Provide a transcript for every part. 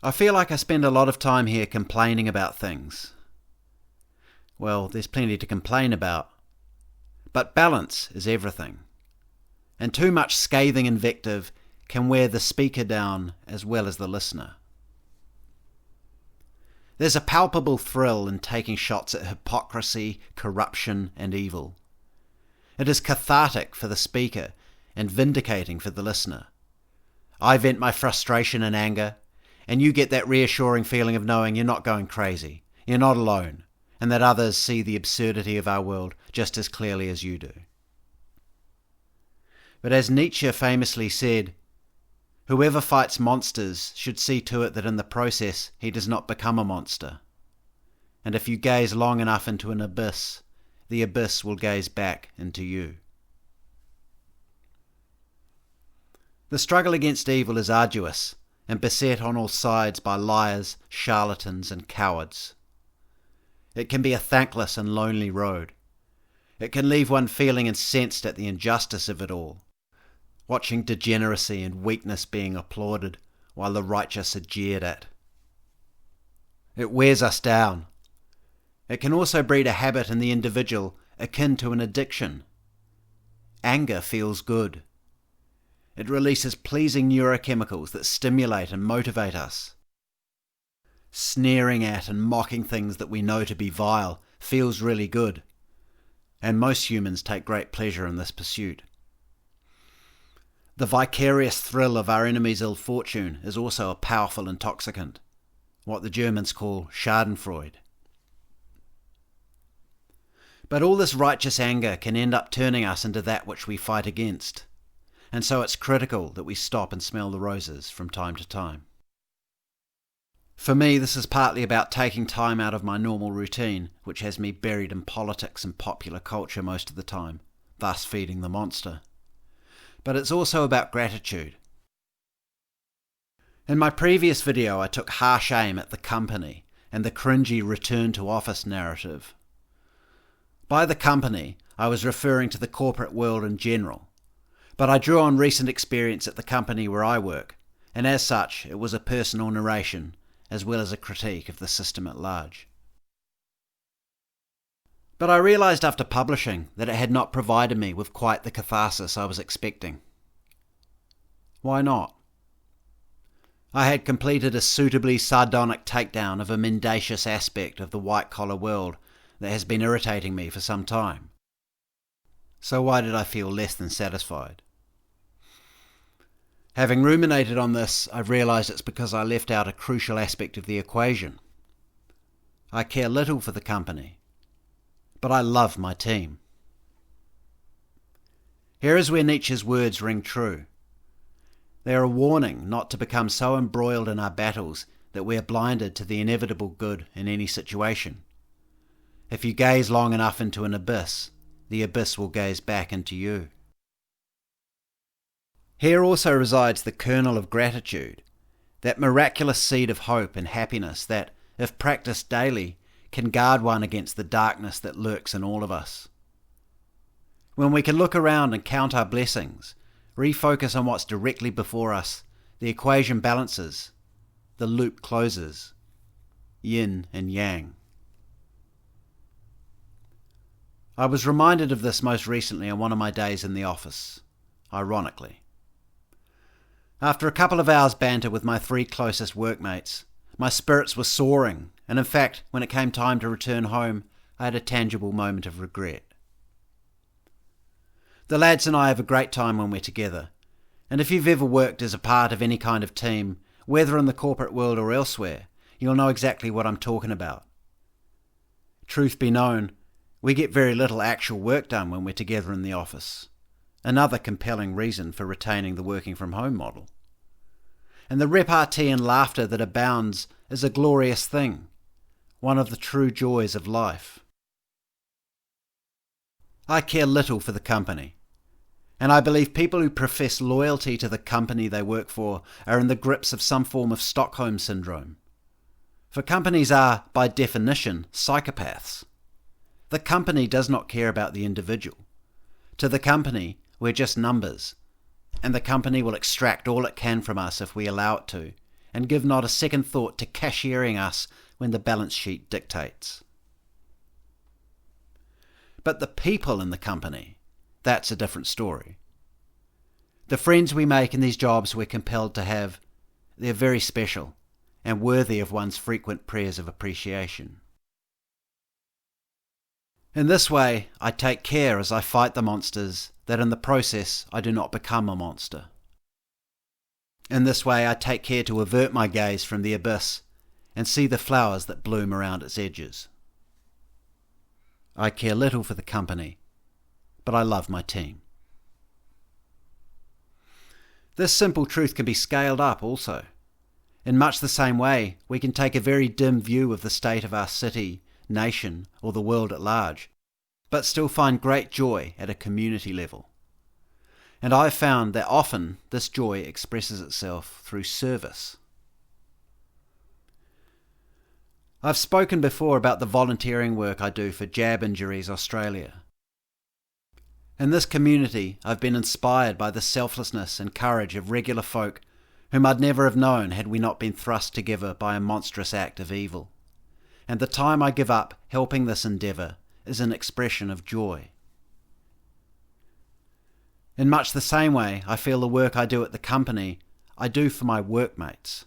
I feel like I spend a lot of time here complaining about things. Well, there's plenty to complain about. But balance is everything. And too much scathing invective can wear the speaker down as well as the listener. There's a palpable thrill in taking shots at hypocrisy, corruption, and evil. It is cathartic for the speaker and vindicating for the listener. I vent my frustration and anger, and you get that reassuring feeling of knowing you're not going crazy, you're not alone, and that others see the absurdity of our world just as clearly as you do. But as Nietzsche famously said, whoever fights monsters should see to it that in the process he does not become a monster. And if you gaze long enough into an abyss, the abyss will gaze back into you. The struggle against evil is arduous and beset on all sides by liars, charlatans, and cowards. It can be a thankless and lonely road. It can leave one feeling incensed at the injustice of it all, watching degeneracy and weakness being applauded while the righteous are jeered at. It wears us down. It can also breed a habit in the individual akin to an addiction. Anger feels good. It releases pleasing neurochemicals that stimulate and motivate us. Sneering at and mocking things that we know to be vile feels really good, and most humans take great pleasure in this pursuit. The vicarious thrill of our enemy's ill fortune is also a powerful intoxicant, what the Germans call Schadenfreude. But all this righteous anger can end up turning us into that which we fight against, and so it's critical that we stop and smell the roses from time to time. For me, this is partly about taking time out of my normal routine, which has me buried in politics and popular culture most of the time, thus feeding the monster. But it's also about gratitude. In my previous video, I took harsh aim at the company and the cringy return to office narrative. By the company, I was referring to the corporate world in general, but I drew on recent experience at the company where I work, and as such, it was a personal narration as well as a critique of the system at large. But I realised after publishing that it had not provided me with quite the catharsis I was expecting. Why not? I had completed a suitably sardonic takedown of a mendacious aspect of the white-collar world that has been irritating me for some time. So why did I feel less than satisfied? Having ruminated on this, I've realised it's because I left out a crucial aspect of the equation. I care little for the company, but I love my team. Here is where Nietzsche's words ring true. They are a warning not to become so embroiled in our battles that we are blinded to the inevitable good in any situation. If you gaze long enough into an abyss, the abyss will gaze back into you. Here also resides the kernel of gratitude, that miraculous seed of hope and happiness that, if practiced daily, can guard one against the darkness that lurks in all of us. When we can look around and count our blessings, refocus on what's directly before us, the equation balances, the loop closes, yin and yang. I was reminded of this most recently on one of my days in the office, ironically. After a couple of hours banter with my 3 closest workmates, my spirits were soaring, and in fact, when it came time to return home, I had a tangible moment of regret. The lads and I have a great time when we're together, and if you've ever worked as a part of any kind of team, whether in the corporate world or elsewhere, you'll know exactly what I'm talking about. Truth be known, we get very little actual work done when we're together in the office. Another compelling reason for retaining the working from home model. And the repartee and laughter that abounds is a glorious thing, one of the true joys of life. I care little for the company, and I believe people who profess loyalty to the company they work for are in the grips of some form of Stockholm syndrome. For companies are, by definition, psychopaths. The company does not care about the individual. To the company, we're just numbers, and the company will extract all it can from us if we allow it to, and give not a second thought to cashiering us when the balance sheet dictates. But the people in the company, that's a different story. The friends we make in these jobs we're compelled to have, they're very special and worthy of one's frequent prayers of appreciation. In this way, I take care as I fight the monsters that in the process I do not become a monster. In this way, I take care to avert my gaze from the abyss and see the flowers that bloom around its edges. I care little for the company, but I love my team. This simple truth can be scaled up also. In much the same way, we can take a very dim view of the state of our city, nation, or the world at large, but still find great joy at a community level. And I have found that often this joy expresses itself through service. I've spoken before about the volunteering work I do for Jab Injuries Australia. In this community, I've been inspired by the selflessness and courage of regular folk whom I'd never have known had we not been thrust together by a monstrous act of evil. And the time I give up helping this endeavour is an expression of joy. In much the same way, I feel the work I do at the company, I do for my workmates.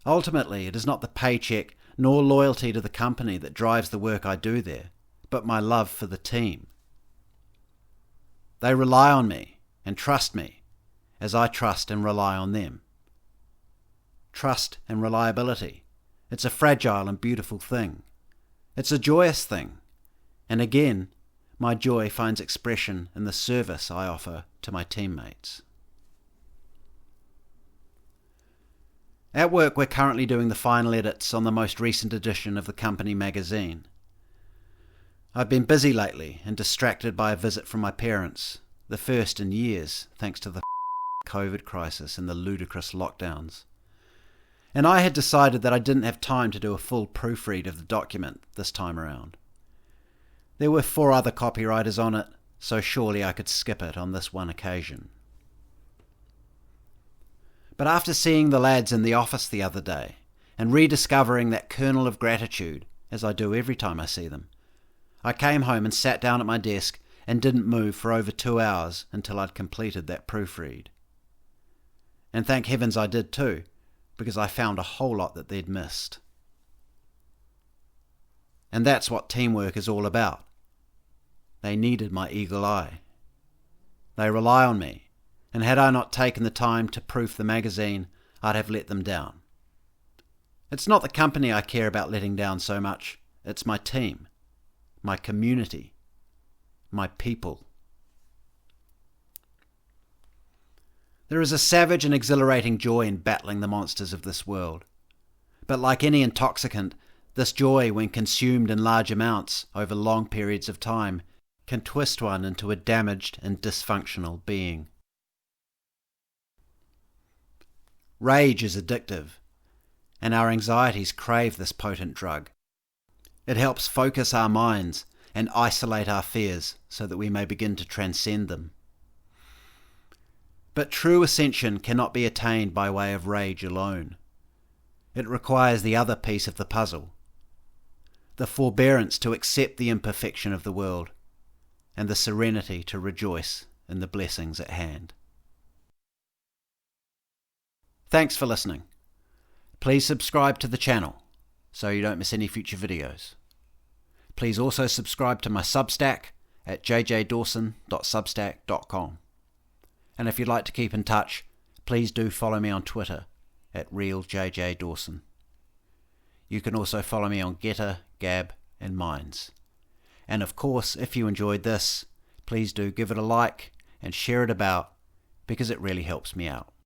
Ultimately, it is not the paycheck nor loyalty to the company that drives the work I do there, but my love for the team. They rely on me and trust me, as I trust and rely on them. Trust and reliability. It's a fragile and beautiful thing. It's a joyous thing. And again, my joy finds expression in the service I offer to my teammates. At work, we're currently doing the final edits on the most recent edition of the company magazine. I've been busy lately and distracted by a visit from my parents, the first in years, thanks to the COVID crisis and the ludicrous lockdowns. And I had decided that I didn't have time to do a full proofread of the document this time around. There were 4 other copywriters on it, so surely I could skip it on this one occasion. But after seeing the lads in the office the other day, and rediscovering that kernel of gratitude, as I do every time I see them, I came home and sat down at my desk and didn't move for over 2 hours until I'd completed that proofread. And thank heavens I did too, because I found a whole lot that they'd missed. And that's what teamwork is all about. They needed my eagle eye. They rely on me, and had I not taken the time to proof the magazine, I'd have let them down. It's not the company I care about letting down so much, it's my team, my community, my people. There is a savage and exhilarating joy in battling the monsters of this world. But like any intoxicant, this joy, when consumed in large amounts over long periods of time, can twist one into a damaged and dysfunctional being. Rage is addictive, and our anxieties crave this potent drug. It helps focus our minds and isolate our fears so that we may begin to transcend them. But true ascension cannot be attained by way of rage alone. It requires the other piece of the puzzle, the forbearance to accept the imperfection of the world, and the serenity to rejoice in the blessings at hand. Thanks for listening. Please subscribe to the channel so you don't miss any future videos. Please also subscribe to my Substack at jjdawson.substack.com. And if you'd like to keep in touch, please do follow me on Twitter at RealJJDawson. You can also follow me on Getter, Gab and Minds. And of course, if you enjoyed this, please do give it a like and share it about, because it really helps me out.